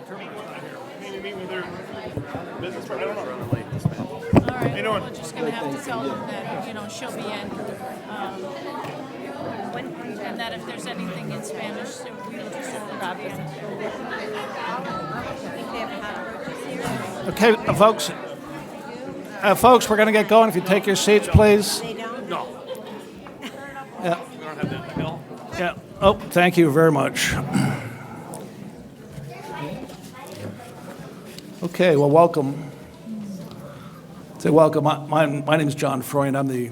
Maybe meet with their business partner. I don't know. All right, You know what? we're just going to have to tell them that, she'll be in. And that if there's anything in Spanish, so we will just sort it out with it. Okay, folks, we're going to get going. If you take your seats, please. No. Yeah. We don't have that. Bill? Yeah. Oh, thank you very much. Okay, well, welcome. Say welcome. My name is John Freund. I'm the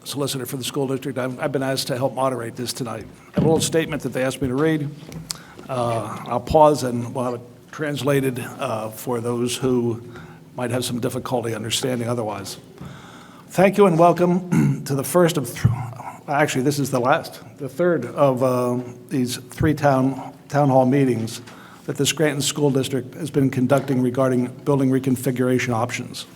solicitor for the school district. I've been asked to help moderate this tonight. I have a little statement that they asked me to read. I'll pause and we'll have it translated for those who might have some difficulty understanding otherwise. Thank you and welcome to the first of, actually this is the third of these three town hall meetings that the Scranton School District has been conducting regarding building reconfiguration options.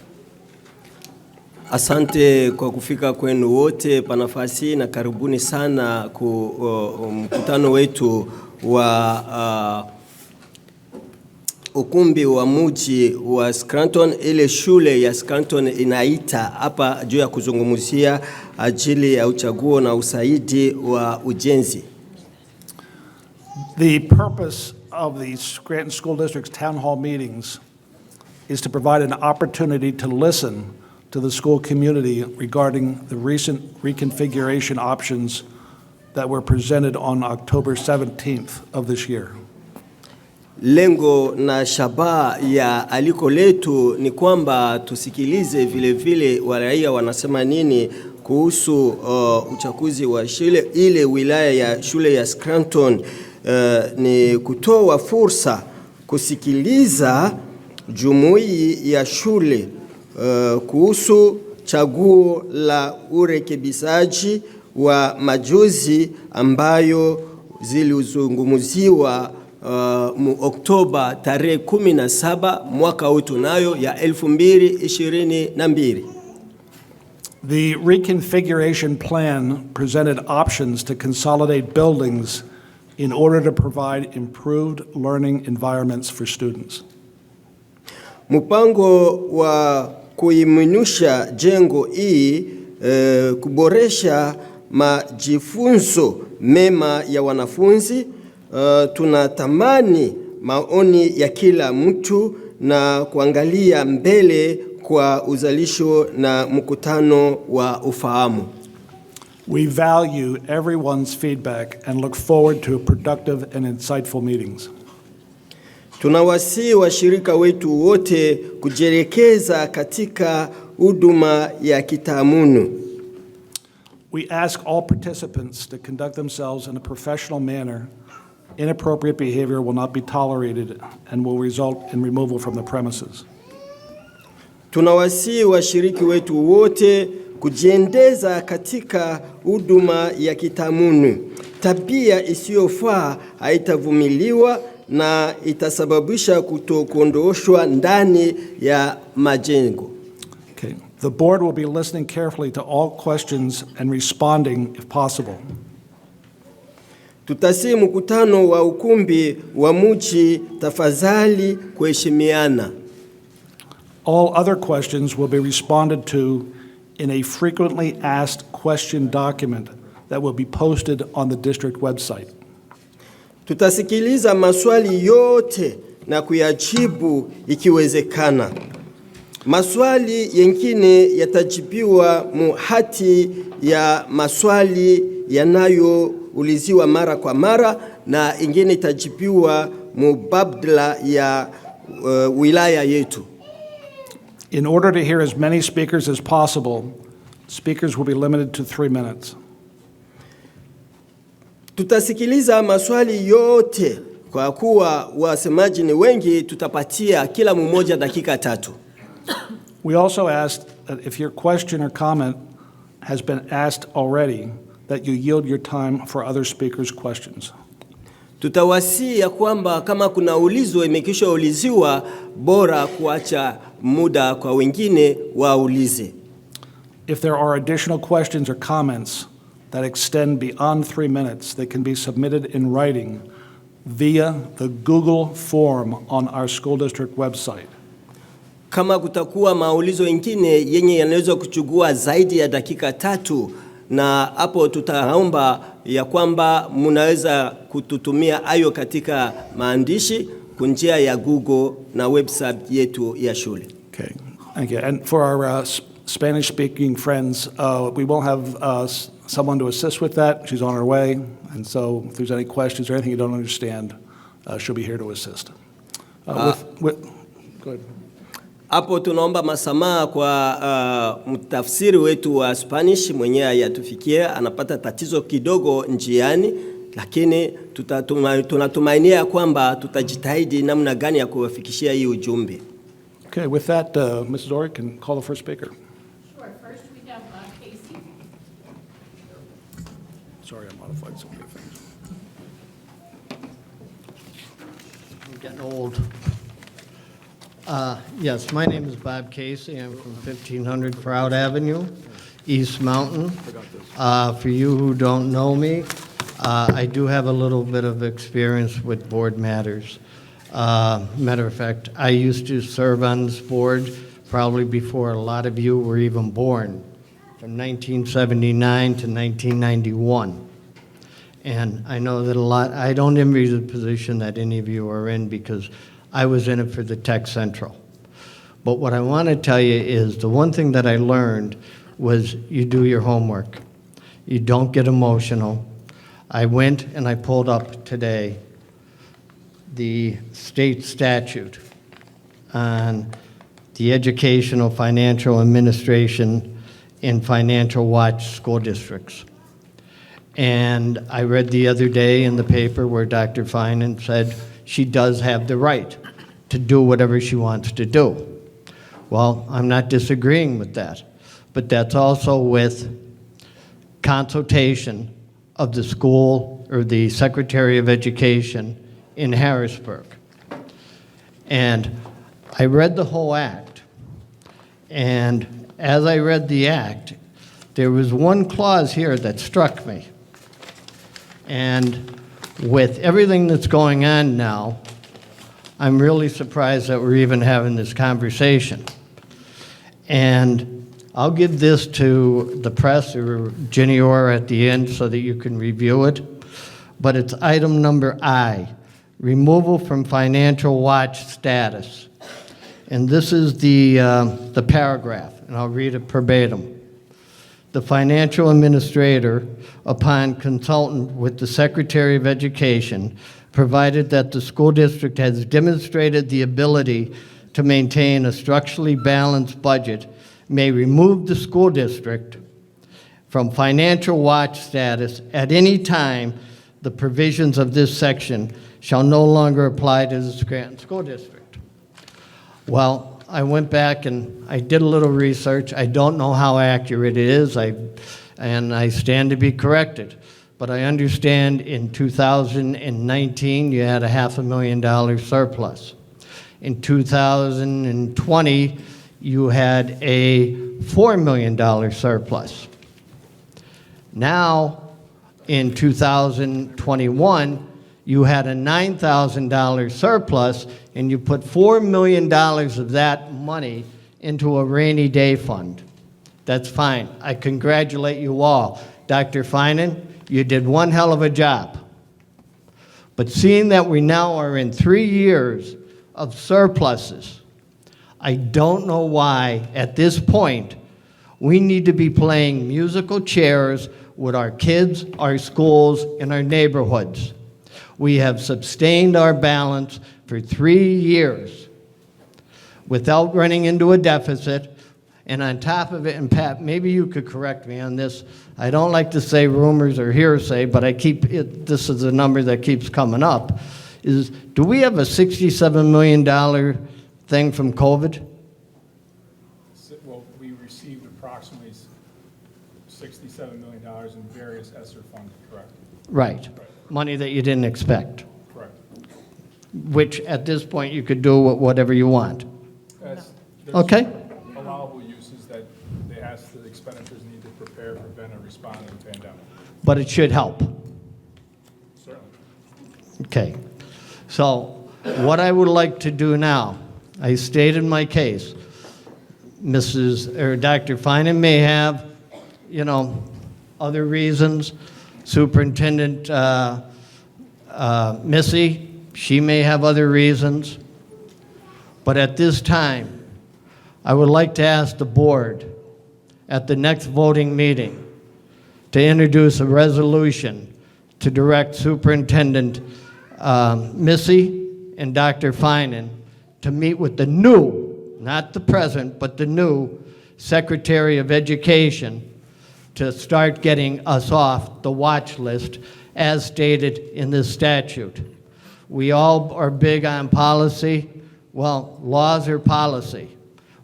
Asante kwa kufika kwenu wote pa nafasi na karibuni sana mkutano wetu wa ukumbi wa mji wa Scranton. Ile shule ya Scranton inaita hapa juu ya kuzungumzia ajili ya uchaguo na usaidi wa ujenzi. The purpose of the Scranton School District's town hall meetings is to provide an opportunity to listen to the school community regarding the recent reconfiguration options that were presented on October 17th of this year. Lengo na shabaha ya aliko letu ni kwamba tusikilize vile waraia wanasema nini kuhusu uchaguzi wa shule ile wilaya ya shule ya Scranton. Ni kutoa fursa kusikiliza jumuiya ya shule kuhusu chaguo la urekebisaji wa majuzi ambayo zilizungumziwa Oktoba tarehe 17 mwaka huu tunayo ya 2022. The reconfiguration plan presented options to consolidate buildings in order to provide improved learning environments for students. Mpango wa kuiminusha jengo hii kuboresha majifunzo mema ya wanafunzi. Tunatamani maoni ya kila mtu na kuangalia mbele kwa uzalisho na mkutano wa ufahamu. We value everyone's feedback and look forward to productive and insightful meetings. Tunawasihi washirika wetu wote kujielekeza katika huduma ya kitaamunu. We ask all participants to conduct themselves in a professional manner. Inappropriate behavior will not be tolerated and will result in removal from the premises. Tunawasihi washiriki wetu wote kujiendeza katika huduma ya kitaamunu. Tabia isiyofaa haitavumiliwa na itasababisha kutokuondoshwa ndani ya majengo. Okay. The board will be listening carefully to all questions and responding if possible. Tutasi mkutano wa ukumbi wa mji tafadhali kuheshimiana. All other questions will be responded to in a frequently asked question document that will be posted on the district website. Tutasikiliza maswali yote na kuyajibu ikiwezekana. Maswali yengine yatajibiwa hati ya maswali yanayouliziwa mara kwa mara na ingine itajibiwa mubadala ya wilaya yetu. In order to hear as many speakers as possible, speakers will be limited to 3 minutes. Tutasikiliza maswali yote kwa kuwa wasemaji ni wengi, tutapatia kila mmoja dakika 3. We also asked that if your question or comment has been asked already, that you yield your time for other speakers' questions. Tutawasihi ya kwamba kama kuna ulizo imekisha uliziwa, bora kuacha muda kwa wengine waulize. If there are additional questions or comments that extend beyond 3 minutes, they can be submitted in writing via the Google form on our school district website. Kama kutakuwa maulizo mengine yenye yanaweza kuchukua zaidi ya dakika 3, na hapo tutaomba ya kwamba mnaweza kututumia hayo katika maandishi kwa njia ya Google na website yetu ya shule. Okay, thank you. And for our Spanish-speaking friends, we will have someone to assist with that. She's on her way, and so if there's any questions or anything you don't understand, she'll be here to assist. Go ahead. Hapo tunaomba masamaha kwa mtafsiri wetu wa Spanish mwenyewe yatufikia, anapata tatizo kidogo njiani, lakini tunatumainia kwamba tutajitahidi namna gani ya kuwafikishia hii ujumbe. Okay, with that, Mrs. Orr can call the first speaker. Sure. First, we have Casey. Sorry, I modified some of your things. I'm getting old. Yes, my name is Bob Casey. I'm from 1500 Proud Avenue, East Mountain. For you who don't know me, I do have a little bit of experience with board matters. Matter of fact, I used to serve on this board probably before a lot of you were even born, from 1979 to 1991. And I know that I don't envy the position that any of you are in, because I was in it for the Tech Central. But what I want to tell you is the one thing that I learned was you do your homework. You don't get emotional. I went and I pulled up today the state statute on the educational, financial administration in financial watch school districts. And I read the other day in the paper where Dr. Finan said she does have the right to do whatever she wants to do. Well, I'm not disagreeing with that, but that's also with consultation of the school or the Secretary of Education in Harrisburg. And I read the whole act, and as I read the act, there was one clause here that struck me. And with everything that's going on now, I'm really surprised that we're even having this conversation. And I'll give this to the press or Ginny Orr at the end so that you can review it. But it's item number I, removal from financial watch status. And this is the paragraph, and I'll read it verbatim. The financial administrator, upon consultant with the Secretary of Education, provided that the school district has demonstrated the ability to maintain a structurally balanced budget, may remove the school district from financial watch status at any time the provisions of this section shall no longer apply to the Scranton School District. Well, I went back and I did a little research. I don't know how accurate it is, and I stand to be corrected. But I understand in 2019, you had a $500,000 surplus. In 2020, you had a $4 million surplus. Now, in 2021, you had a $9,000 surplus, and you put $4 million of that money into a rainy day fund. That's fine. I congratulate you all. Dr. Finan, you did one hell of a job. But seeing that we now are in 3 years of surpluses, I don't know why, at this point, we need to be playing musical chairs with our kids, our schools, and our neighborhoods. We have sustained our balance for 3 years without running into a deficit. And on top of it, and Pat, maybe you could correct me on this. I don't like to say rumors or hearsay, but this is a number that keeps coming up, is do we have a $67 million thing from COVID? Well, we received approximately $67 million in various ESSER funds, correct? Right. Money that you didn't expect, Correct. which at this point you could do whatever you want. There's Okay? allowable uses that they ask the expenditures need to prepare, prevent, or respond to the pandemic. But it should help. Certainly. Okay, So what I would like to do now, I stated my case. Dr. Finan may have, other reasons. Superintendent Missy, she may have other reasons. But at this time, I would like to ask the board at the next voting meeting to introduce a resolution to direct Superintendent Missy and Dr. Finan to meet with the new, not the present, but the new Secretary of Education to start getting us off the watch list as stated in this statute. We all are big on policy. Well, laws are policy.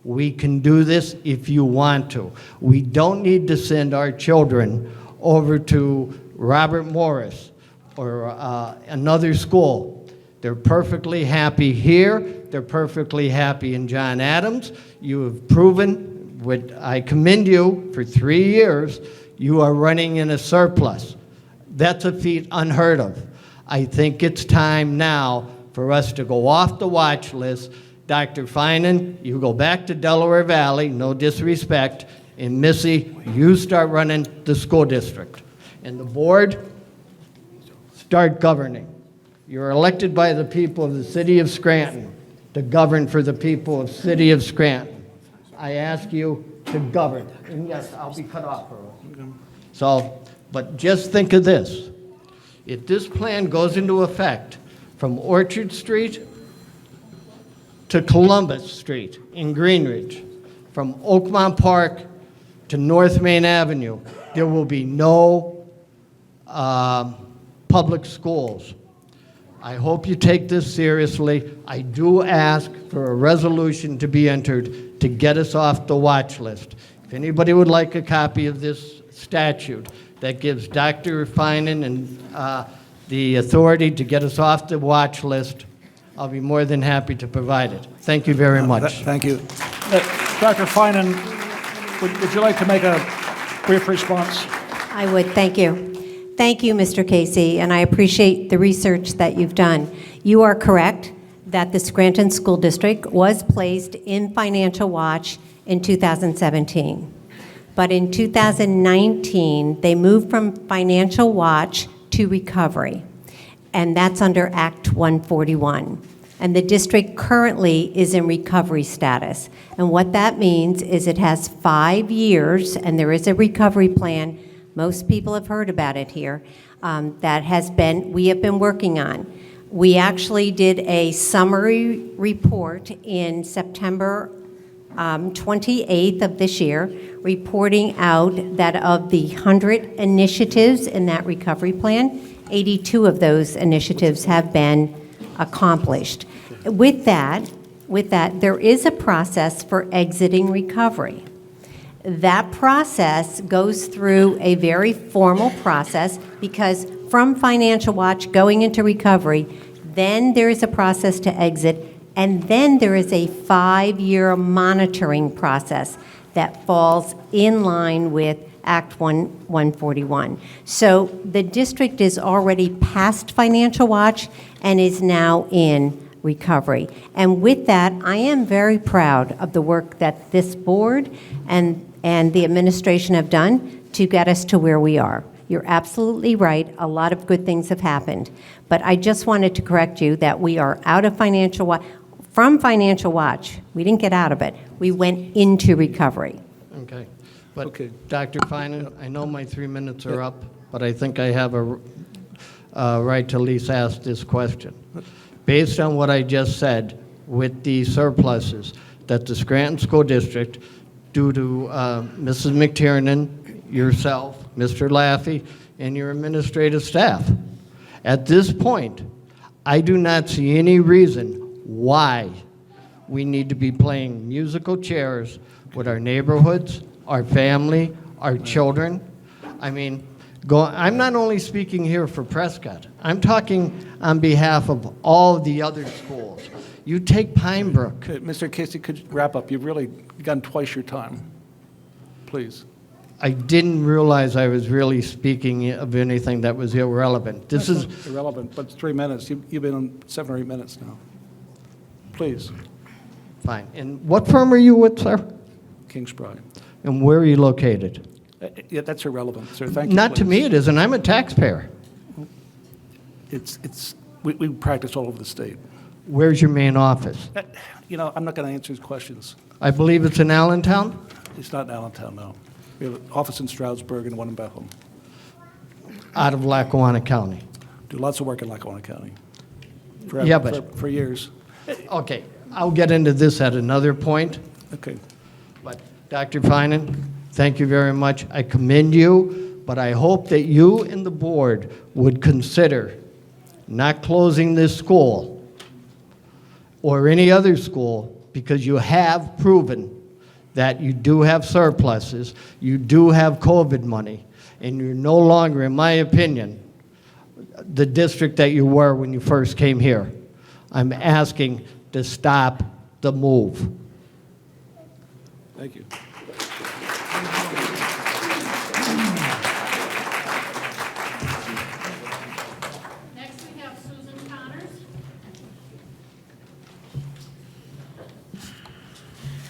We can do this if you want to. We don't need to send our children over to Robert Morris or another school. They're perfectly happy here. They're perfectly happy in John Adams. You have proven, I commend you for 3 years, you are running in a surplus. That's a feat unheard of. I think it's time now for us to go off the watch list. Dr. Finan, you go back to Delaware Valley, no disrespect, and Missy, you start running the school district. And the board, start governing. You're elected by the people of the city of Scranton to govern for the people of city of Scranton. I ask you to govern. And yes, I'll be cut off, Earl. So, but just think of this. If this plan goes into effect from Orchard Street to Columbus Street in Greenridge, from Oakmont Park to North Main Avenue, there will be no public schools. I hope you take this seriously. I do ask for a resolution to be entered to get us off the watch list. If anybody would like a copy of this statute that gives Dr. Finan and the authority to get us off the watch list, I'll be more than happy to provide it. Thank you very much. Thank you. Dr. Finan, would you like to make a brief response? I would, thank you. Thank you, Mr. Casey, and I appreciate the research that you've done. You are correct that the Scranton School District was placed in financial watch in 2017. But in 2019, they moved from financial watch to recovery, and that's under Act 141. And the district currently is in recovery status. And what that means is it has 5 years, and there is a recovery plan. Most people have heard about it here, we have been working on. We actually did a summary report in September 28th of this year, reporting out that of the 100 initiatives in that recovery plan, 82 of those initiatives have been accomplished. With that, there is a process for exiting recovery. That process goes through a very formal process because from financial watch going into recovery, then there is a process to exit, and then there is a 5-year monitoring process that falls in line with Act 141. So the district is already past financial watch and is now in recovery. And with that, I am very proud of the work that this board and the administration have done to get us to where we are. You're absolutely right. A lot of good things have happened. But I just wanted to correct you that we are out of financial watch. From financial watch, we didn't get out of it. We went into recovery. Okay. But Okay. Dr. Finan, I know my 3 minutes are up, but I think I have a right to at least ask this question. Based on what I just said, with the surpluses that the Scranton School District, due to Mrs. McTiernan, yourself, Mr. Laffey, and your administrative staff, at this point, I do not see any reason why we need to be playing musical chairs with our neighborhoods, our family, our children. I mean, I'm not only speaking here for Prescott. I'm talking on behalf of all the other schools. You take Pine Brook. Okay, Mr. Casey, could you wrap up? You've really gone twice your time. Please. I didn't realize I was really speaking of anything that was irrelevant. This That's is, not irrelevant, but it's 3 minutes. You've been on 7 or 8 minutes now. Please, fine. And what firm are you with, sir? Kingsbride. And where are you located? Yeah, that's irrelevant, sir. Thank you. Not to please. me it isn't. I'm a taxpayer. We practice all over the state. Where's your main office? You know, I'm not going to answer these questions. I believe it's in Allentown? It's not in Allentown, no. We have an office in Stroudsburg and one in Bethlehem. Out of Lackawanna County. Do lots of work in Lackawanna County. Yeah, but- For years. Okay, I'll get into this at another point. Okay. But Dr. Finan, thank you very much. I commend you, but I hope that you and the board would consider not closing this school or any other school, because you have proven that you do have surpluses, you do have COVID money, and you're no longer, in my opinion, the district that you were when you first came here. I'm asking to stop the move. Thank you. Next, we have Susan Connors.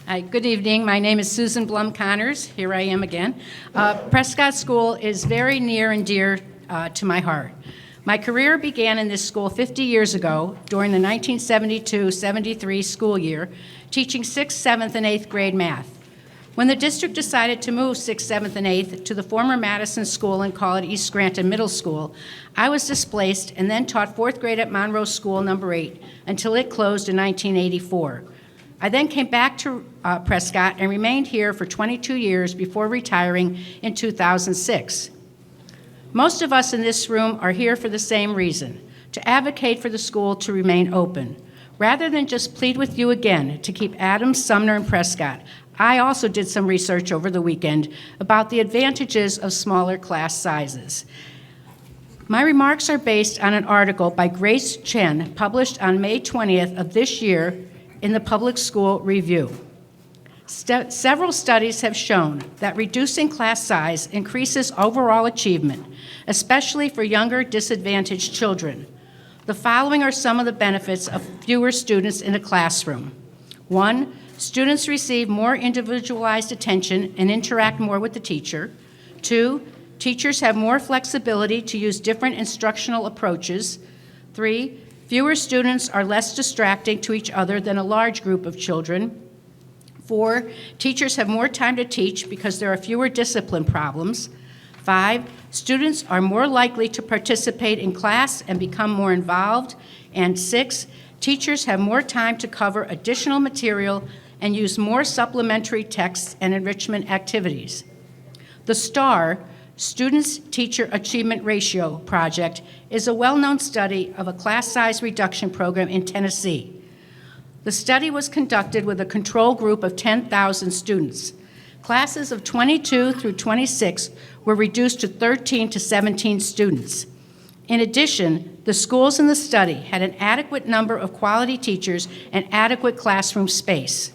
Hi, good evening. My name is Susan Blum Connors. Here I am again. Prescott School is very near and dear to my heart. My career began in this school 50 years ago during the 1972-73 school year, teaching 6th, 7th, and 8th grade math. When the district decided to move 6th, 7th, and 8th to the former Madison School and call it East Scranton Middle School, I was displaced and then taught 4th grade at Monroe School number 8 until it closed in 1984. I then came back to Prescott and remained here for 22 years before retiring in 2006. Most of us in this room are here for the same reason, to advocate for the school to remain open. Rather than just plead with you again to keep Adams, Sumner, and Prescott, I also did some research over the weekend about the advantages of smaller class sizes. My remarks are based on an article by Grace Chen published on May 20th of this year in the Public School Review. Several studies have shown that reducing class size increases overall achievement, especially for younger disadvantaged children. The following are some of the benefits of fewer students in a classroom. 1, students receive more individualized attention and interact more with the teacher. 2, teachers have more flexibility to use different instructional approaches. 3, fewer students are less distracting to each other than a large group of children. 4, teachers have more time to teach because there are fewer discipline problems. 5, students are more likely to participate in class and become more involved. And 6, teachers have more time to cover additional material and use more supplementary texts and enrichment activities. The STAR, Students-Teacher Achievement Ratio project, is a well-known study of a class size reduction program in Tennessee. The study was conducted with a control group of 10,000 students. Classes of 22 through 26 were reduced to 13 to 17 students. In addition, the schools in the study had an adequate number of quality teachers and adequate classroom space.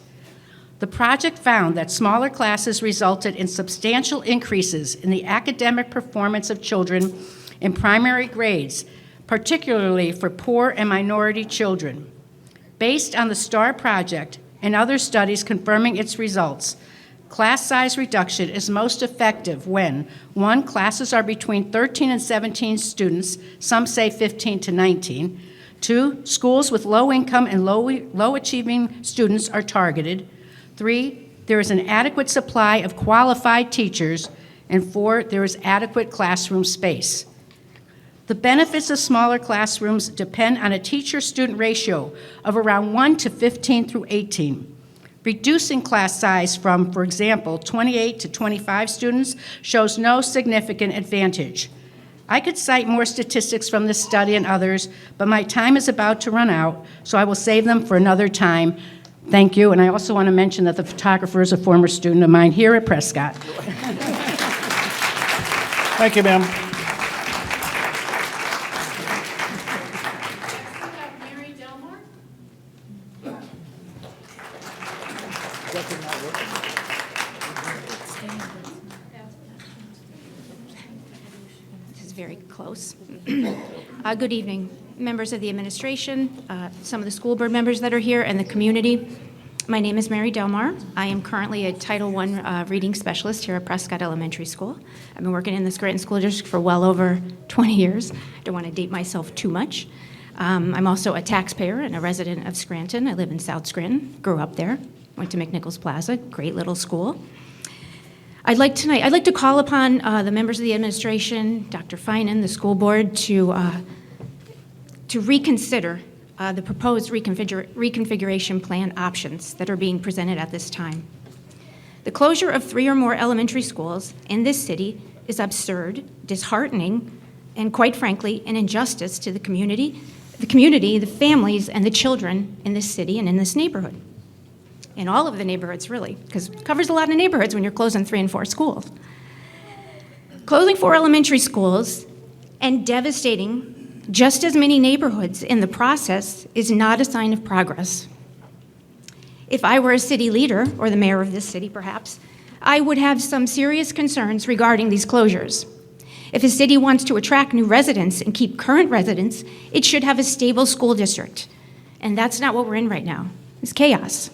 The project found that smaller classes resulted in substantial increases in the academic performance of children in primary grades, particularly for poor and minority children. Based on the STAR project and other studies confirming its results, class size reduction is most effective when, 1, classes are between 13 and 17 students, some say 15 to 19. 2, schools with low income and low achieving students are targeted. 3, there is an adequate supply of qualified teachers. And 4, there is adequate classroom space. The benefits of smaller classrooms depend on a teacher-student ratio of around 1 to 15 through 18. Reducing class size from, for example, 28 to 25 students shows no significant advantage. I could cite more statistics from this study and others, but my time is about to run out, so I will save them for another time. Thank you, and I also want to mention that the photographer is a former student of mine here at Prescott. Thank you, ma'am. Mary Delmore. close. Good evening, members of the administration, some of the school board members that are here, and the community. My name is Mary Delmar. I am currently a Title I reading specialist here at Prescott Elementary School. I've been working in the Scranton School District for well over 20 years. I don't want to date myself too much. I'm also a taxpayer and a resident of Scranton. I live in South Scranton, grew up there, went to McNichols Plaza, great little school. I'd like to call upon the members of the administration, Dr. Finan, the school board, to reconsider the proposed reconfiguration plan options that are being presented at this time. The closure of 3 or more elementary schools in this city is absurd, disheartening, and quite frankly, an injustice to the community, the families, and the children in this city and in this neighborhood. In all of the neighborhoods, really, because it covers a lot of neighborhoods when you're closing 3 and 4 schools. Closing 4 elementary schools and devastating just as many neighborhoods in the process is not a sign of progress. If I were a city leader, or the mayor of this city perhaps, I would have some serious concerns regarding these closures. If a city wants to attract new residents and keep current residents, it should have a stable school district. And that's not what we're in right now. It's chaos.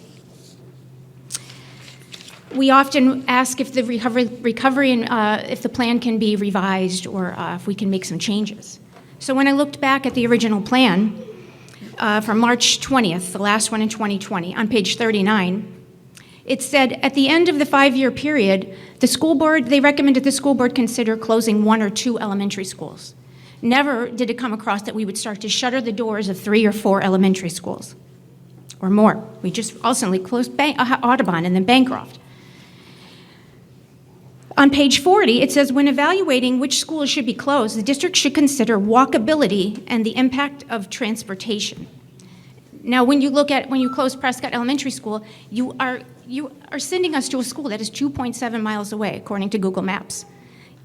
We often ask if the recovery and if the plan can be revised or if we can make some changes. So when I looked back at the original plan from March 20th, the last one in 2020, on page 39, it said at the end of the 5-year period, they recommended the school board consider closing 1 or 2 elementary schools. Never did it come across that we would start to shutter the doors of 3 or 4 elementary schools or more. We just ultimately closed Audubon and then Bancroft. On page 40, it says, when evaluating which schools should be closed, the district should consider walkability and the impact of transportation. Now, when you close Prescott Elementary School, you are sending us to a school that is 2.7 miles away, according to Google Maps.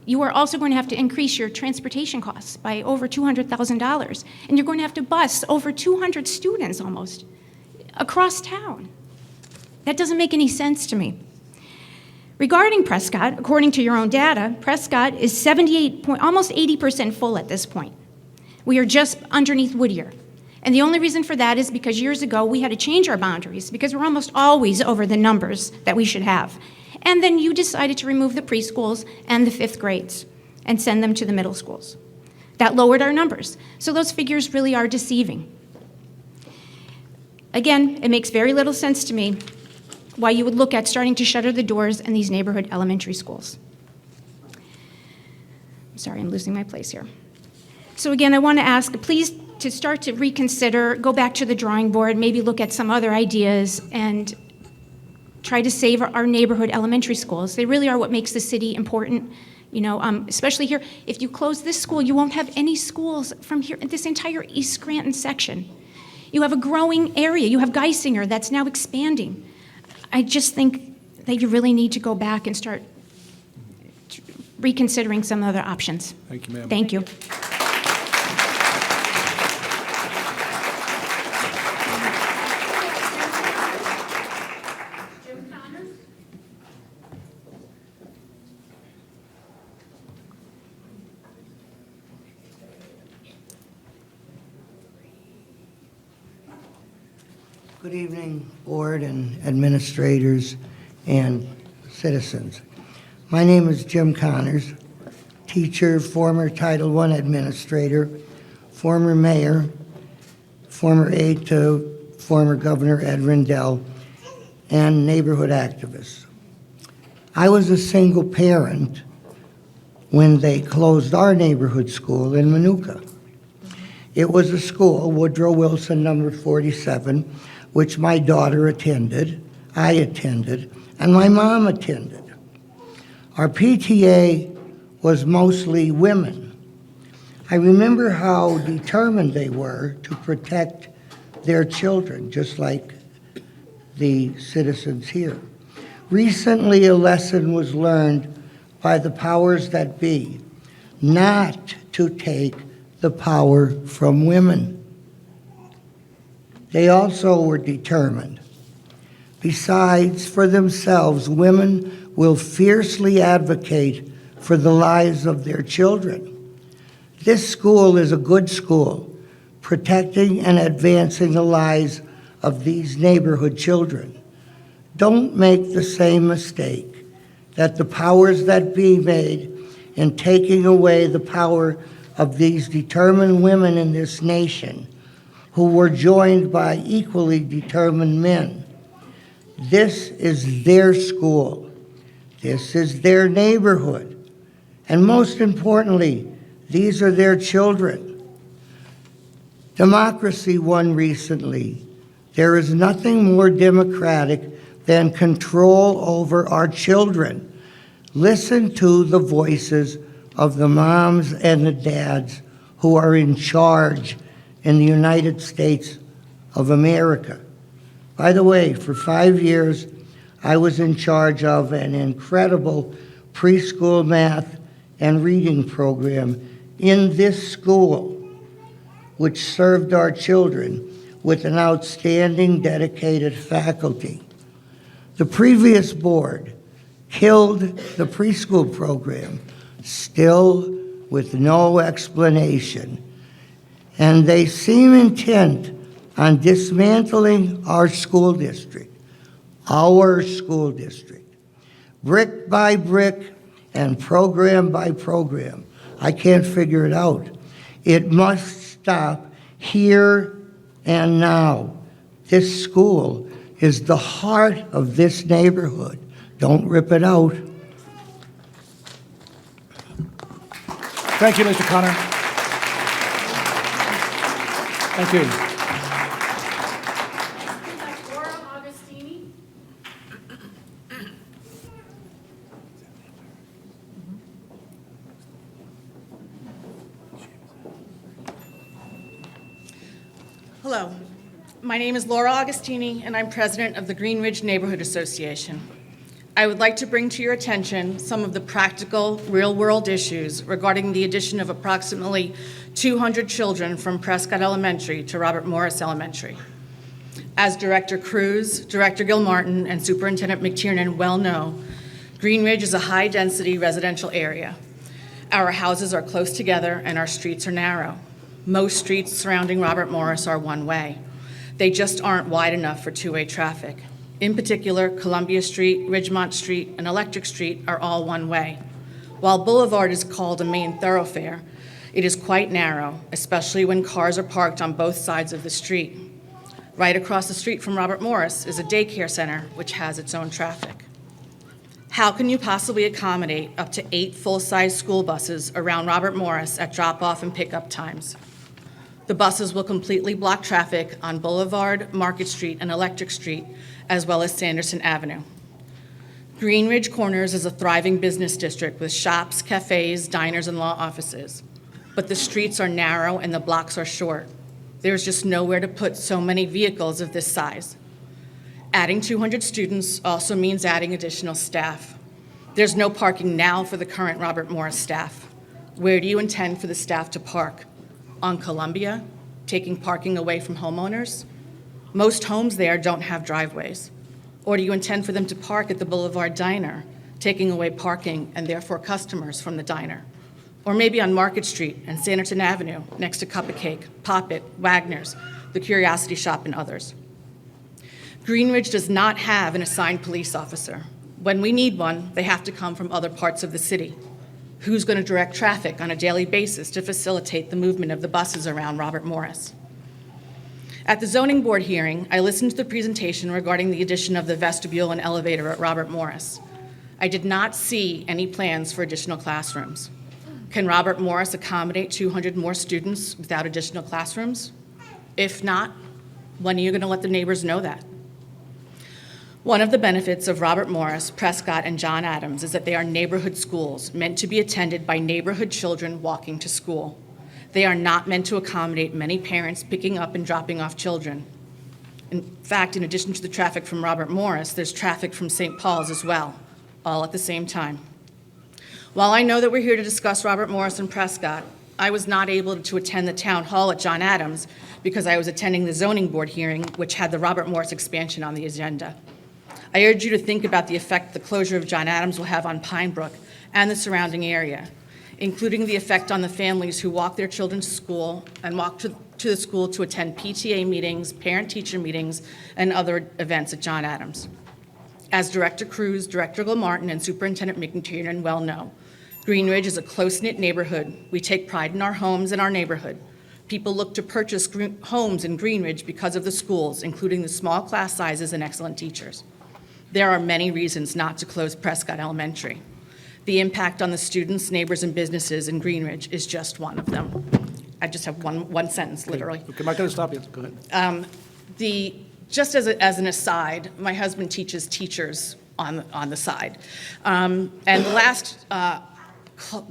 You are also going to have to increase your transportation costs by over $200,000, and you're going to have to bus over 200 students almost across town. That doesn't make any sense to me. Regarding Prescott, according to your own data, Prescott is almost 80% full at this point. We are just underneath Whittier. And the only reason for that is because years ago we had to change our boundaries because we're almost always over the numbers that we should have. And then you decided to remove the preschools and the 5th grades and send them to the middle schools. That lowered our numbers. So those figures really are deceiving. Again, it makes very little sense to me why you would look at starting to shutter the doors in these neighborhood elementary schools. I'm sorry, I'm losing my place here. So again, I want to ask, please, to start to reconsider, go back to the drawing board, maybe look at some other ideas, and try to save our neighborhood elementary schools. They really are what makes the city important. You know, especially here, if you close this school, you won't have any schools from here, this entire East Scranton section. You have a growing area. You have Geisinger that's now expanding. I just think that you really need to go back and start reconsidering some other options. Thank you, ma'am. Thank you. Good evening, board and administrators and citizens. My name is Jim Connors, teacher, former Title I administrator, former mayor, former aide to former Governor Ed Rendell, and neighborhood activist. I was a single parent when they closed our neighborhood school in Manuka. It was a school, Woodrow Wilson, number 47, which my daughter attended, I attended, and my mom attended. Our PTA was mostly women. I remember how determined they were to protect their children, just like the citizens here. Recently, a lesson was learned by the powers that be, not to take the power from women. They also were determined. Besides, for themselves, women will fiercely advocate for the lives of their children. This school is a good school, protecting and advancing the lives of these neighborhood children. Don't make the same mistake that the powers that be made in taking away the power of these determined women in this nation who were joined by equally determined men. This is their school. This is their neighborhood. And most importantly, these are their children. Democracy won recently. There is nothing more democratic than control over our children. Listen to the voices of the moms and the dads who are in charge in the United States of America. By the way, for 5 years, I was in charge of an incredible preschool math and reading program in this school, which served our children with an outstanding, dedicated faculty. The previous board killed the preschool program, still with no explanation. And they seem intent on dismantling our school district, brick by brick and program by program. I can't figure it out. It must stop here and now. This school is the heart of this neighborhood. Don't rip it out. Thank you, Mr. Connor. Thank you. Laura Augustini. Hello, my name is Laura Augustini, and I'm president of the Green Ridge Neighborhood Association. I would like to bring to your attention some of the practical, real-world issues regarding the addition of approximately 200 children from Prescott Elementary to Robert Morris Elementary. As Director Cruz, Director Gilmartin, and Superintendent McTiernan well know, Green Ridge is a high-density residential area. Our houses are close together and our streets are narrow. Most streets surrounding Robert Morris are one-way. They just aren't wide enough for two-way traffic. In particular, Columbia Street, Ridgemont Street, and Electric Street are all one-way. While Boulevard is called a main thoroughfare, it is quite narrow, especially when cars are parked on both sides of the street. Right across the street from Robert Morris is a daycare center, which has its own traffic. How can you possibly accommodate up to 8 full-size school buses around Robert Morris at drop-off and pickup times? The buses will completely block traffic on Boulevard, Market Street, and Electric Street, as well as Sanderson Avenue. Green Ridge Corners is a thriving business district with shops, cafes, diners, and law offices. But the streets are narrow and the blocks are short. There's just nowhere to put so many vehicles of this size. Adding 200 students also means adding additional staff. There's no parking now for the current Robert Morris staff. Where do you intend for the staff to park? On Columbia, taking parking away from homeowners? Most homes there don't have driveways. Or do you intend for them to park at the Boulevard Diner, taking away parking and therefore customers from the diner? Or maybe on Market Street and Sanderson Avenue, next to Cup of Cake, Pop It, Wagner's, the Curiosity Shop, and others. Green Ridge does not have an assigned police officer. When we need one, they have to come from other parts of the city. Who's going to direct traffic on a daily basis to facilitate the movement of the buses around Robert Morris? At the zoning board hearing, I listened to the presentation regarding the addition of the vestibule and elevator at Robert Morris. I did not see any plans for additional classrooms. Can Robert Morris accommodate 200 more students without additional classrooms? If not, when are you going to let the neighbors know that? One of the benefits of Robert Morris, Prescott, and John Adams is that they are neighborhood schools meant to be attended by neighborhood children walking to school. They are not meant to accommodate many parents picking up and dropping off children. In fact, in addition to the traffic from Robert Morris, there's traffic from St. Paul's as well, all at the same time. While I know that we're here to discuss Robert Morris and Prescott, I was not able to attend the town hall at John Adams because I was attending the zoning board hearing, which had the Robert Morris expansion on the agenda. I urge you to think about the effect the closure of John Adams will have on Pine Brook and the surrounding area. including the effect on the families who walk their children to school and walk to the school to attend PTA meetings, parent-teacher meetings, and other events at John Adams. As Director Cruz, Director Gilmartin, and Superintendent McTiernan well know, Green Ridge is a close-knit neighborhood. We take pride in our homes and our neighborhood. People look to purchase homes in Green Ridge because of the schools, including the small class sizes and excellent teachers. There are many reasons not to close Prescott Elementary. The impact on the students, neighbors, and businesses in Green Ridge is just one of them. I just have one sentence, literally. Okay, I'm not going to stop you. Go ahead. Just as an aside, my husband teaches teachers on the side. And the last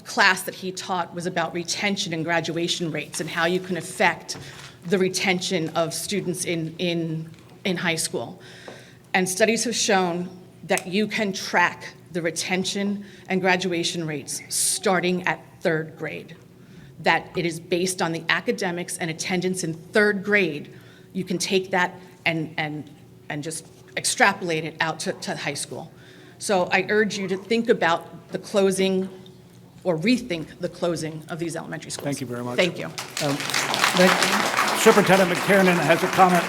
class that he taught was about retention and graduation rates and how you can affect the retention of students in high school. And studies have shown that you can track the retention and graduation rates starting at 3rd grade. That it is based on the academics and attendance in 3rd grade. You can take that and just extrapolate it out to high school. So I urge you to think about the closing or rethink the closing of these elementary schools. Thank you very much. Thank you. Superintendent McTiernan has a comment.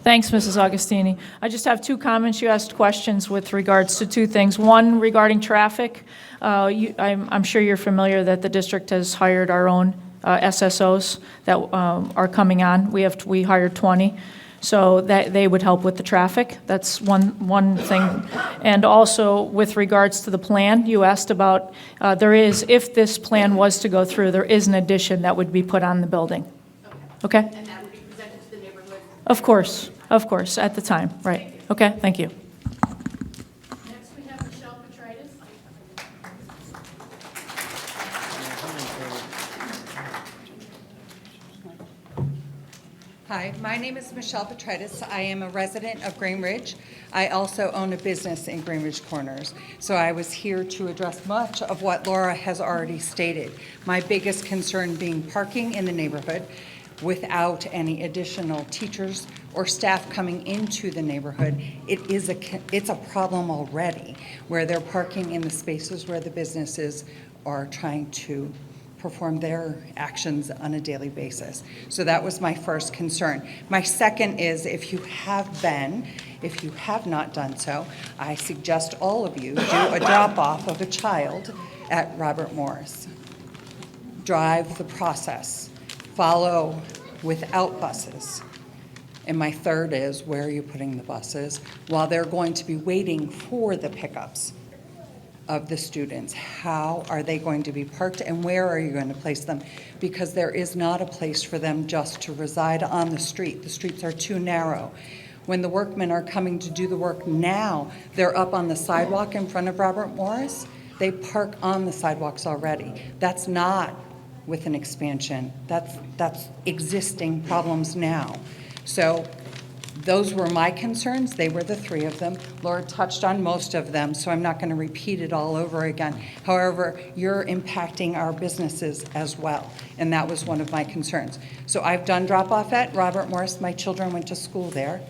Thanks, Mrs. Augustini. I just have 2 comments. You asked questions with regards to 2 things. One, regarding traffic. I'm sure you're familiar that the district has hired our own SSOs that are coming on. We hired 20, so that they would help with the traffic. That's one thing. And also, with regards to the plan, you asked about, if this plan was to go through, there is an addition that would be put on the building. Okay? And that would be presented to the neighborhood? Of course, at the time, right. Okay, thank you. Next, we have Michelle Petritis. Hi, my name is Michelle Petritis. I am a resident of Green Ridge. I also own a business in Green Ridge Corners. So I was here to address much of what Laura has already stated. My biggest concern being parking in the neighborhood without any additional teachers or staff coming into the neighborhood. It's a problem already where they're parking in the spaces where the businesses are trying to perform their actions on a daily basis. So that was my first concern. My second is if you have not done so, I suggest all of you do a drop-off of a child at Robert Morris. Drive the process. Follow without buses. And my third is, where are you putting the buses while they're going to be waiting for the pickups of the students? How are they going to be parked and where are you going to place them? Because there is not a place for them just to reside on the street. The streets are too narrow. When the workmen are coming to do the work now, they're up on the sidewalk in front of Robert Morris. They park on the sidewalks already. That's not with an expansion. That's existing problems now. So those were my concerns. They were the 3 of them. Laura touched on most of them, so I'm not going to repeat it all over again. However, you're impacting our businesses as well, and that was one of my concerns. So I've done drop-off at Robert Morris. My children went to school there.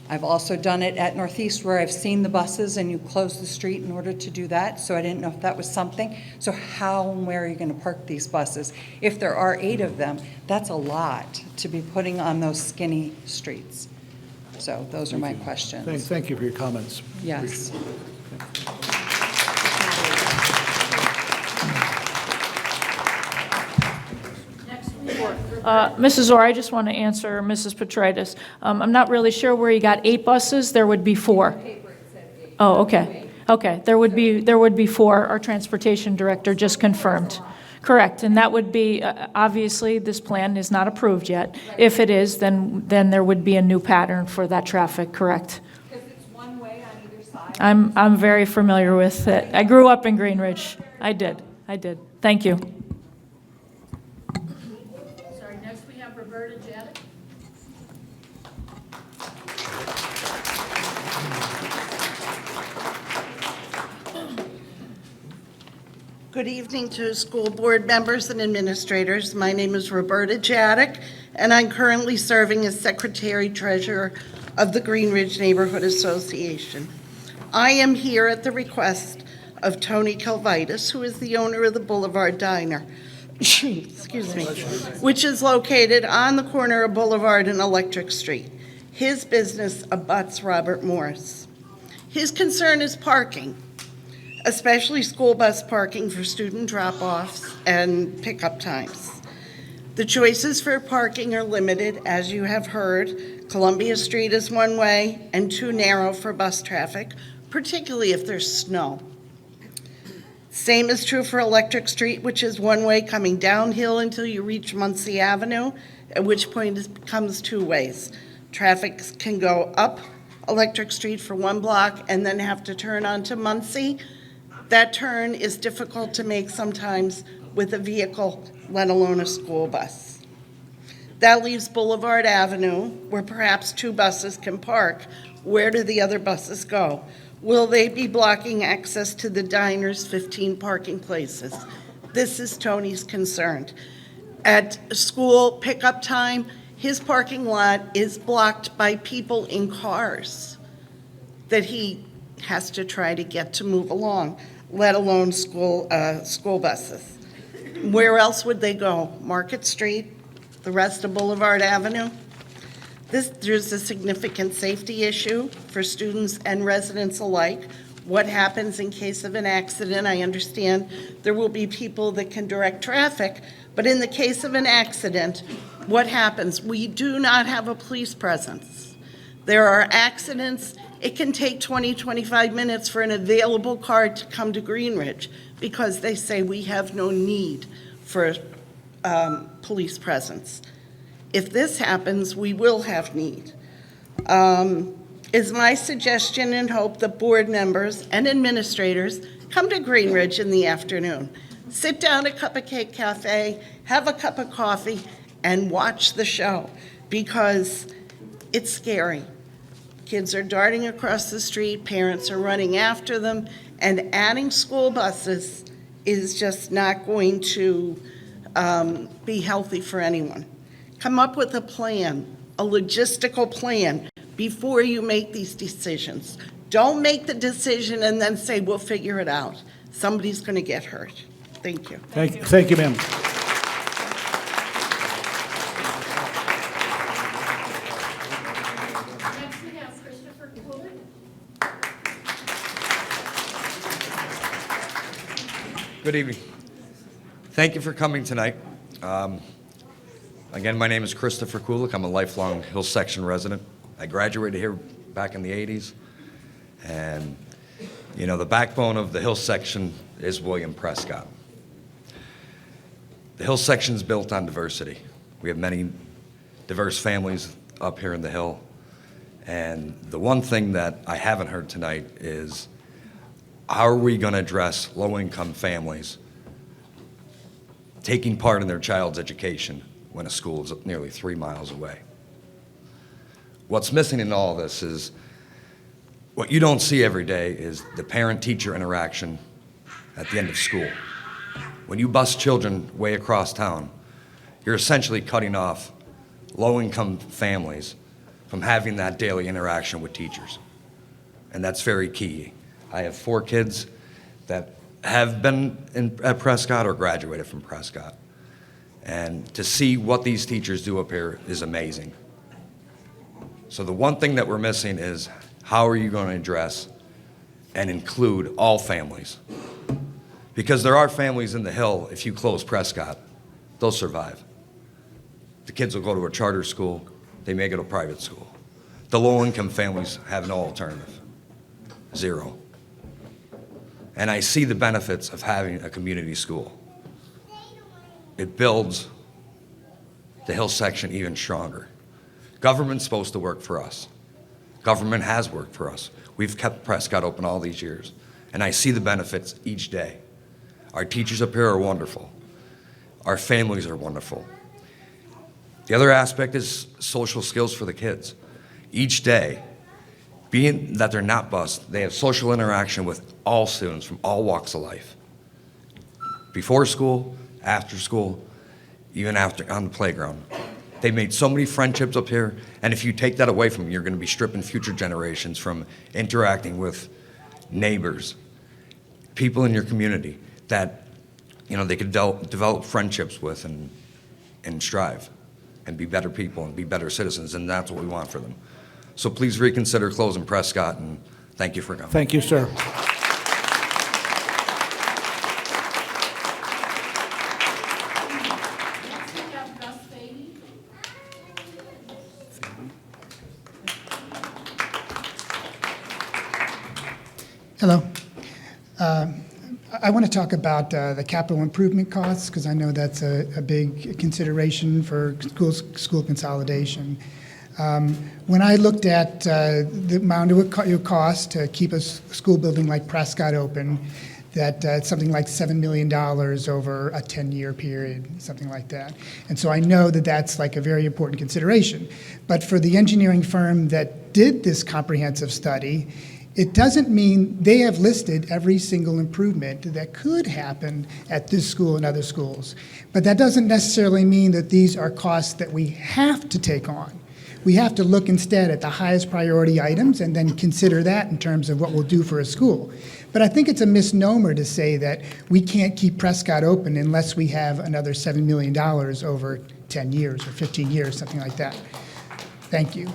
I've also done it at Northeast where I've seen the buses and you close the street in order to do that, so I didn't know if that was something. So how and where are you going to park these buses? If there are 8 of them, that's a lot to be putting on those skinny streets. So those are my questions. Thank you for your comments. Yes. Mrs. Orr, I just want to answer Mrs. Petritis. I'm not really sure where you got 8 buses. There would be 4. Oh, okay. Okay, there would be 4. Our transportation director just confirmed. Correct, and that would be, obviously, this plan is not approved yet. If it is, then there would be a new pattern for that traffic, correct? Because it's one way on either side. I'm very familiar with it. I grew up in Green Ridge. I did. Thank you. Sorry, next we have Roberta Jadek. Good evening to school board members and administrators. My name is Roberta Jadek, and I'm currently serving as Secretary Treasurer of the Green Ridge Neighborhood Association. I am here at the request of Tony Calvitis, who is the owner of the Boulevard Diner, excuse me, which is located on the corner of Boulevard and Electric Street. His business abuts Robert Morris. His concern is parking, especially school bus parking for student drop-offs and pickup times. The choices for parking are limited, as you have heard. Columbia Street is one way and too narrow for bus traffic, particularly if there's snow. Same is true for Electric Street, which is one way coming downhill until you reach Muncie Avenue, at which point it becomes two ways. Traffic can go up Electric Street for one block and then have to turn onto Muncie. That turn is difficult to make sometimes with a vehicle, let alone a school bus. That leaves Boulevard Avenue, where perhaps two buses can park. Where do the other buses go? Will they be blocking access to the diner's 15 parking places? This is Tony's concern. At school pickup time, his parking lot is blocked by people in cars that he has to try to get to move along, let alone school buses. Where else would they go? Market Street, the rest of Boulevard Avenue? There's a significant safety issue for students and residents alike. What happens in case of an accident? I understand there will be people that can direct traffic, but in the case of an accident, what happens? We do not have a police presence. There are accidents. It can take 20, 25 minutes for an available car to come to Green Ridge because they say we have no need for police presence. If this happens, we will have need. Is my suggestion and hope that board members and administrators come to Green Ridge in the afternoon. Sit down at Cupcake Cafe, have a cup of coffee, and watch the show, because it's scary. Kids are darting across the street, parents are running after them, and adding school buses is just not going to be healthy for anyone. Come up with a plan, a logistical plan, before you make these decisions. Don't make the decision and then say, we'll figure it out. Somebody's going to get hurt. Thank you. Thank you, ma'am. Good evening. Thank you for coming tonight. Again, my name is Christopher Kulik. I'm a lifelong Hill Section resident. I graduated here back in the 80s. And, you know, the backbone of the Hill Section is William Prescott. The Hill Section is built on diversity. We have many diverse families up here in the Hill. And the one thing that I haven't heard tonight is, how are we going to address low-income families taking part in their child's education when a school is nearly 3 miles away? What's missing in all this is, what you don't see every day is the parent-teacher interaction at the end of school. When you bus children way across town, you're essentially cutting off low-income families from having that daily interaction with teachers. And that's very key. I have 4 kids that have been at Prescott or graduated from Prescott. And to see what these teachers do up here is amazing. So the one thing that we're missing is, how are you going to address and include all families? Because there are families in the Hill, if you close Prescott, they'll survive. The kids will go to a charter school, they may go to private school. The low-income families have no alternative, 0. And I see the benefits of having a community school. It builds the Hill Section even stronger. Government's supposed to work for us. Government has worked for us. We've kept Prescott open all these years, and I see the benefits each day. Our teachers up here are wonderful. Our families are wonderful. The other aspect is social skills for the kids. Each day, being that they're not bused, they have social interaction with all students from all walks of life. Before school, after school, even after on the playground. They've made so many friendships up here, and if you take that away from them, you're going to be stripping future generations from interacting with neighbors, people in your community that, you know, they could develop friendships with and strive and be better people and be better citizens, and that's what we want for them. So please reconsider closing Prescott, and thank you for coming. Thank you, sir. Hello. I want to talk about the capital improvement costs, because I know that's a big consideration for school consolidation. When I looked at the amount it would cost to keep a school building like Prescott open, that it's something like $7 million over a 10-year period, something like that. And so I know that that's like a very important consideration. But for the engineering firm that did this comprehensive study, it doesn't mean they have listed every single improvement that could happen at this school and other schools. But that doesn't necessarily mean that these are costs that we have to take on. We have to look instead at the highest priority items and then consider that in terms of what we'll do for a school. But I think it's a misnomer to say that we can't keep Prescott open unless we have another $7 million over 10 years or 15 years, something like that. Thank you.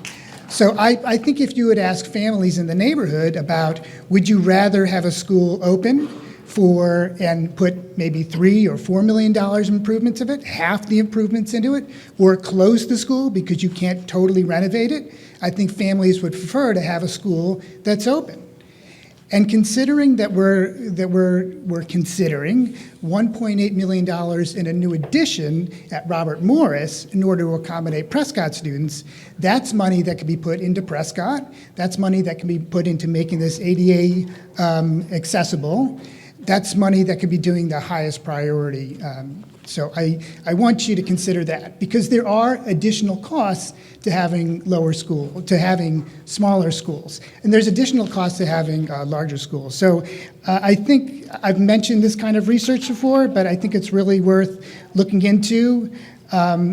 So I think if you would ask families in the neighborhood about, would you rather have a school open and put maybe $3 or $4 million in improvements of it, half the improvements into it, or close the school because you can't totally renovate it, I think families would prefer to have a school that's open. And considering that we're considering $1.8 million in a new addition at Robert Morris in order to accommodate Prescott students, that's money that can be put into Prescott. That's money that can be put into making this ADA accessible. That's money that could be doing the highest priority. So I want you to consider that, because there are additional costs to having having smaller schools. And there's additional costs to having larger schools. So I think I've mentioned this kind of research before, but I think it's really worth looking into.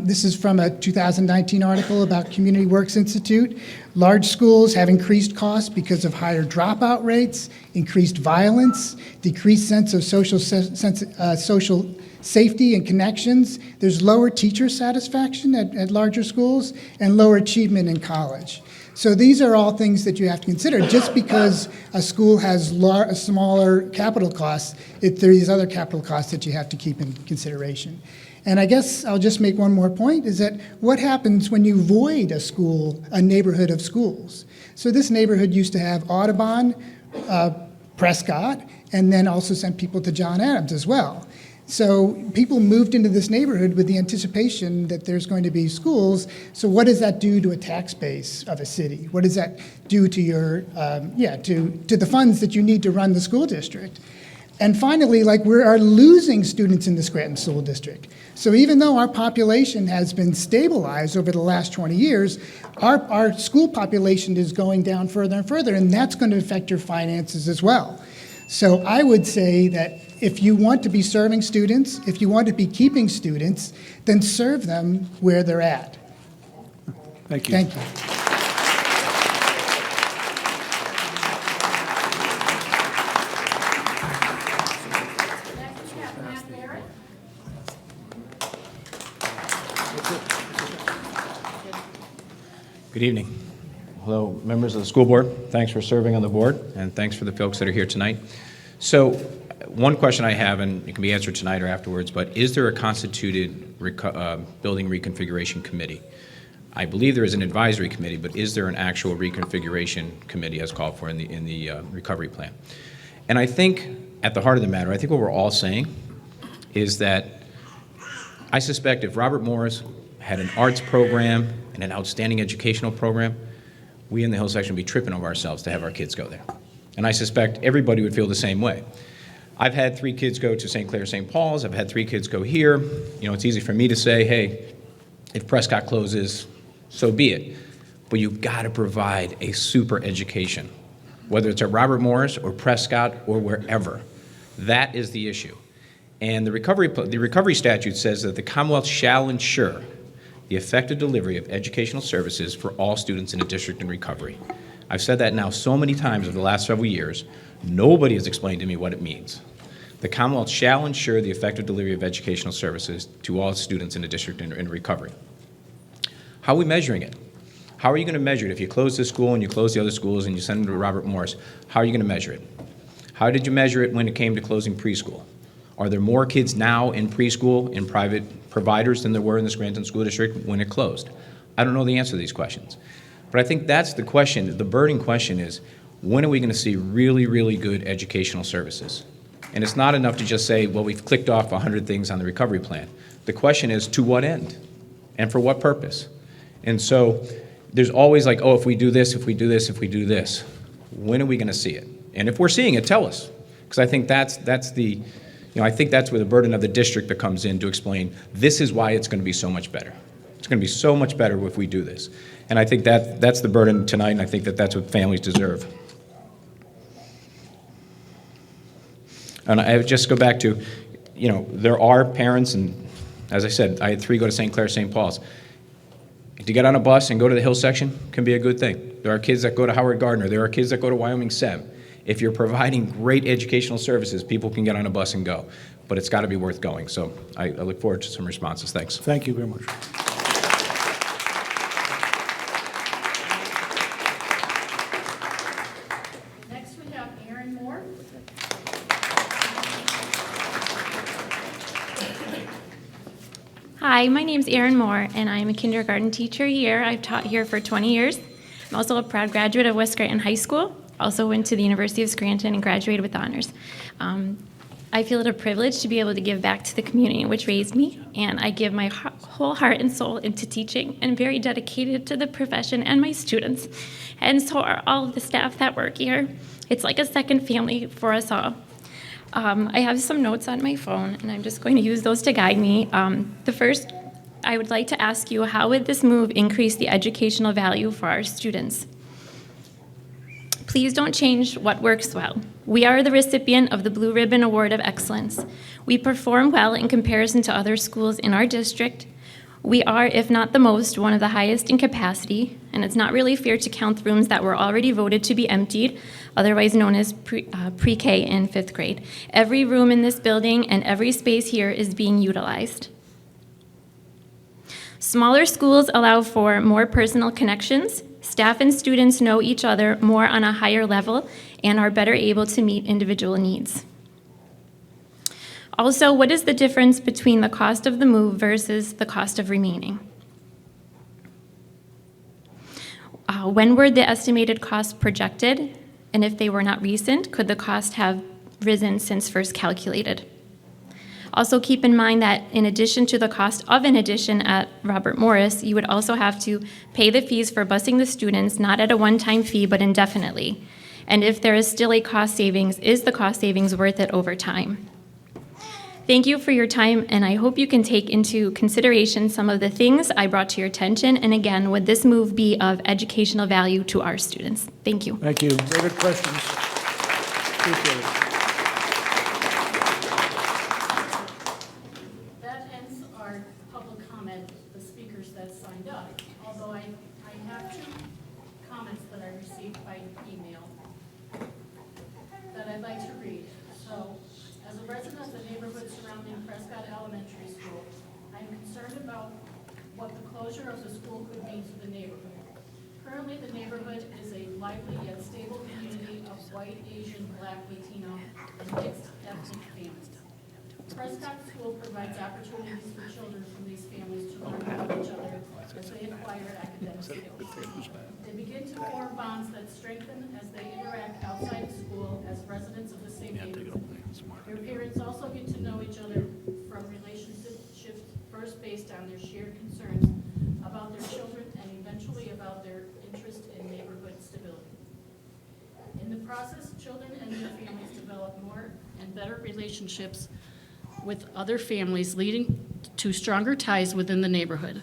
This is from a 2019 article about Community Works Institute. Large schools have increased costs because of higher dropout rates, increased violence, decreased sense of social safety and connections. There's lower teacher satisfaction at larger schools and lower achievement in college. So these are all things that you have to consider. Just because a school has smaller capital costs, there are these other capital costs that you have to keep in consideration. And I guess I'll just make one more point, is that what happens when you void a neighborhood of schools? So this neighborhood used to have Audubon, Prescott, and then also sent people to John Adams as well. So people moved into this neighborhood with the anticipation that there's going to be schools. So what does that do to a tax base of a city? What does that do to your, to the funds that you need to run the school district? And finally, we are losing students in the Scranton School District. So even though our population has been stabilized over the last 20 years, our school population is going down further and further, and that's going to affect your finances as well. So I would say that if you want to be serving students, if you want to be keeping students, then serve them where they're at. Thank you. Thank you. Good evening. Hello, members of the school board. Thanks for serving on the board, and thanks for the folks that are here tonight. So one question I have, and it can be answered tonight or afterwards, but is there a constituted building reconfiguration committee? I believe there is an advisory committee, but is there an actual reconfiguration committee as called for in the recovery plan? And I think at the heart of the matter, I think what we're all saying is that I suspect if Robert Morris had an arts program and an outstanding educational program, we in the Hill section would be tripping over ourselves to have our kids go there. And I suspect everybody would feel the same way. I've had 3 kids go to St. Clair St. Paul's. I've had 3 kids go here. You know, it's easy for me to say, hey, if Prescott closes, so be it. But you've got to provide a super education, whether it's at Robert Morris or Prescott or wherever. That is the issue. And the recovery statute says that the Commonwealth shall ensure the effective delivery of educational services for all students in a district in recovery. I've said that now so many times over the last several years, nobody has explained to me what it means. The Commonwealth shall ensure the effective delivery of educational services to all students in a district in recovery. How are we measuring it? How are you going to measure it? If you close this school and you close the other schools and you send them to Robert Morris, how are you going to measure it? How did you measure it when it came to closing preschool? Are there more kids now in preschool in private providers than there were in the Scranton School District when it closed? I don't know the answer to these questions. But I think that's the question. The burning question is, when are we going to see really, really good educational services? And it's not enough to just say, well, we've clicked off 100 things on the recovery plan. The question is, to what end? And for what purpose? And so there's always like, oh, if we do this, if we do this, if we do this. When are we going to see it? And if we're seeing it, tell us. Because I think that's the, I think that's where the burden of the district becomes in to explain, this is why it's going to be so much better. It's going to be so much better if we do this. And I think that's the burden tonight, and I think that's what families deserve. And I would just go back to, there are parents, and as I said, I had 3 go to St. Clair, St. Paul's. To get on a bus and go to the Hill section can be a good thing. There are kids that go to Howard Gardner. There are kids that go to Wyoming SEM. If you're providing great educational services, people can get on a bus and go. But it's got to be worth going. So I look forward to some responses. Thanks. Thank you very much. Next, we have Aaron Moore. Hi, my name's Erin Moore, and I'm a kindergarten teacher here. I've taught here for 20 years. I'm also a proud graduate of West Scranton High School. Also went to the University of Scranton and graduated with honors. I feel it a privilege to be able to give back to the community which raised me, and I give my whole heart and soul into teaching and very dedicated to the profession and my students. And so are all of the staff that work here. It's like a second family for us all. I have some notes on my phone, and I'm just going to use those to guide me. The first, I would like to ask you, how would this move increase the educational value for our students? Please don't change what works well. We are the recipient of the Blue Ribbon Award of Excellence. We perform well in comparison to other schools in our district. We are, if not the most, one of the highest in capacity, and it's not really fair to count rooms that were already voted to be emptied, otherwise known as pre-K in 5th grade. Every room in this building and every space here is being utilized. Smaller schools allow for more personal connections. Staff and students know each other more on a higher level and are better able to meet individual needs. Also, what is the difference between the cost of the move versus the cost of remaining? When were the estimated costs projected? And if they were not recent, could the cost have risen since first calculated? Also keep in mind that in addition to the cost of an addition at Robert Morris, you would also have to pay the fees for busing the students, not at a one-time fee, but indefinitely. And if there is still a cost savings, is the cost savings worth it over time? Thank you for your time, and I hope you can take into consideration some of the things I brought to your attention. And again, would this move be of educational value to our students? Thank you. Thank you. Very good questions. Appreciate it. That ends our public comment, the speakers that signed up. Although I have 2 comments that I received by email that I'd like to read. So, as a resident of the neighborhood surrounding Prescott Elementary School, I'm concerned about what the closure of the school could mean to the neighborhood. Currently, the neighborhood is a lively yet stable community of white, Asian, Black, Latino, and mixed ethnic families. Prescott School provides opportunities for children from these families to learn about each other as they acquire academic skills. They begin to form bonds that strengthen as they interact outside of school as residents of the same neighborhood. Their parents also get to know each other from relationships first based on their shared concerns about their children and eventually about their interest in neighborhood stability. In the process, children and their families develop more and better relationships with other families, leading to stronger ties within the neighborhood.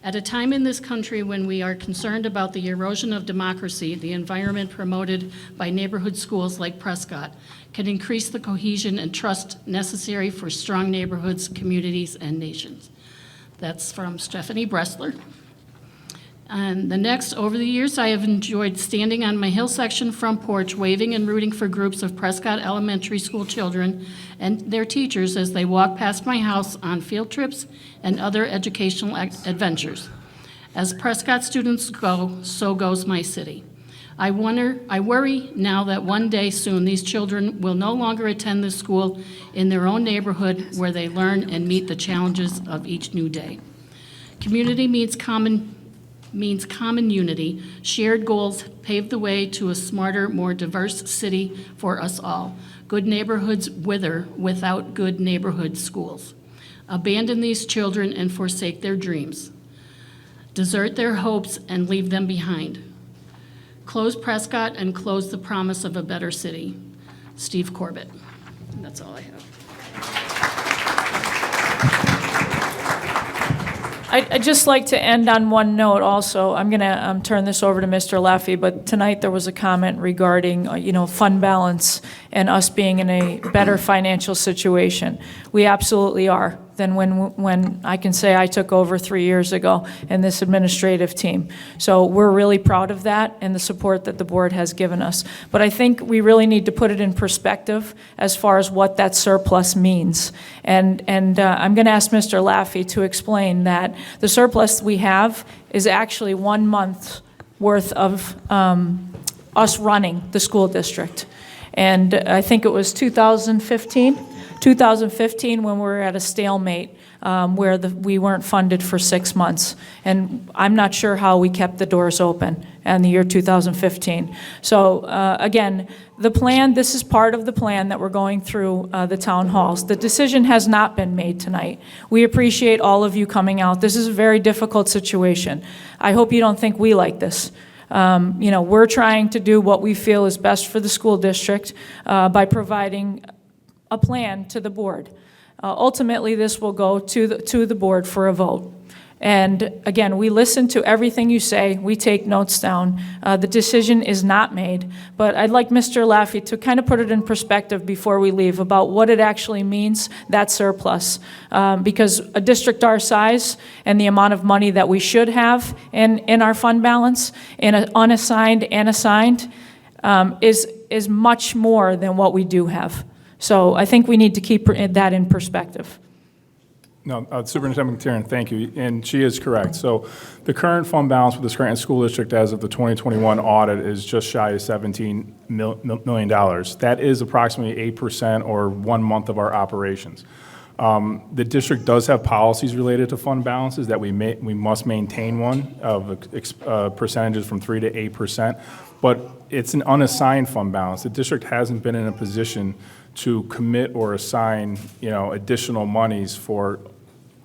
At a time in this country when we are concerned about the erosion of democracy, the environment promoted by neighborhood schools like Prescott can increase the cohesion and trust necessary for strong neighborhoods, communities, and nations. That's from Stephanie Bressler. And the next, over the years, I have enjoyed standing on my hill section front porch, waving and rooting for groups of Prescott Elementary School children and their teachers as they walk past my house on field trips and other educational adventures. As Prescott students go, so goes my city. I worry now that one day soon these children will no longer attend this school in their own neighborhood where they learn and meet the challenges of each new day. Community means common unity. Shared goals pave the way to a smarter, more diverse city for us all. Good neighborhoods wither without good neighborhood schools. Abandon these children and forsake their dreams. Desert their hopes and leave them behind. Close Prescott and close the promise of a better city. Steve Corbett. And that's all I have. I'd just like to end on one note also. I'm going to turn this over to Mr. Laffey, but tonight there was a comment regarding, fund balance and us being in a better financial situation. We absolutely are than when I can say I took over 3 years ago in this administrative team. So we're really proud of that and the support that the board has given us. But I think we really need to put it in perspective as far as what that surplus means. And I'm going to ask Mr. Laffey to explain that the surplus we have is actually 1 month's worth of us running the school district. And I think it was 2015 when we were at a stalemate where we weren't funded for 6 months. And I'm not sure how we kept the doors open in the year 2015. So again, the plan, this is part of the plan that we're going through the town halls. The decision has not been made tonight. We appreciate all of you coming out. This is a very difficult situation. I hope you don't think we like this. We're trying to do what we feel is best for the school district by providing a plan to the board. Ultimately, this will go to the board for a vote. And again, we listen to everything you say. We take notes down. The decision is not made. But I'd like Mr. Laffey to kind of put it in perspective before we leave about what it actually means, that surplus. Because a district our size and the amount of money that we should have in our fund balance, in unassigned and assigned, is much more than what we do have. So I think we need to keep that in perspective. No, Superintendent McTiernan, thank you, and she is correct. So the current fund balance with the Scranton School District as of the 2021 audit is just shy of $17 million. That is approximately 8% or 1 month of our operations. The district does have policies related to fund balances that we must maintain one of percentages from 3 to 8%, but it's an unassigned fund balance. The district hasn't been in a position to commit or assign, additional monies for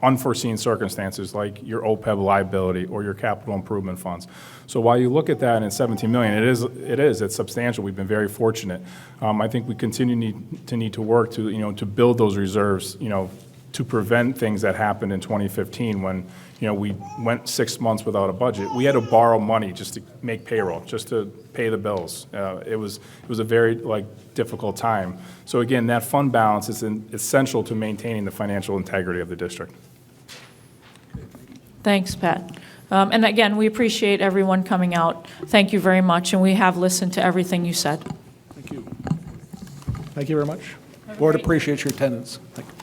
unforeseen circumstances like your OPEB liability or your capital improvement funds. So while you look at that and it's $17 million, it's substantial. We've been very fortunate. I think we continue to need to work to, to build those reserves, to prevent things that happened in 2015 when, we went 6 months without a budget. We had to borrow money just to make payroll, just to pay the bills. It was a very difficult time. So again, that fund balance is essential to maintaining the financial integrity of the district. Thanks, Pat. And again, we appreciate everyone coming out. Thank you very much, and we have listened to everything you said. Thank you. Thank you very much. Board appreciates your attendance. Thank you.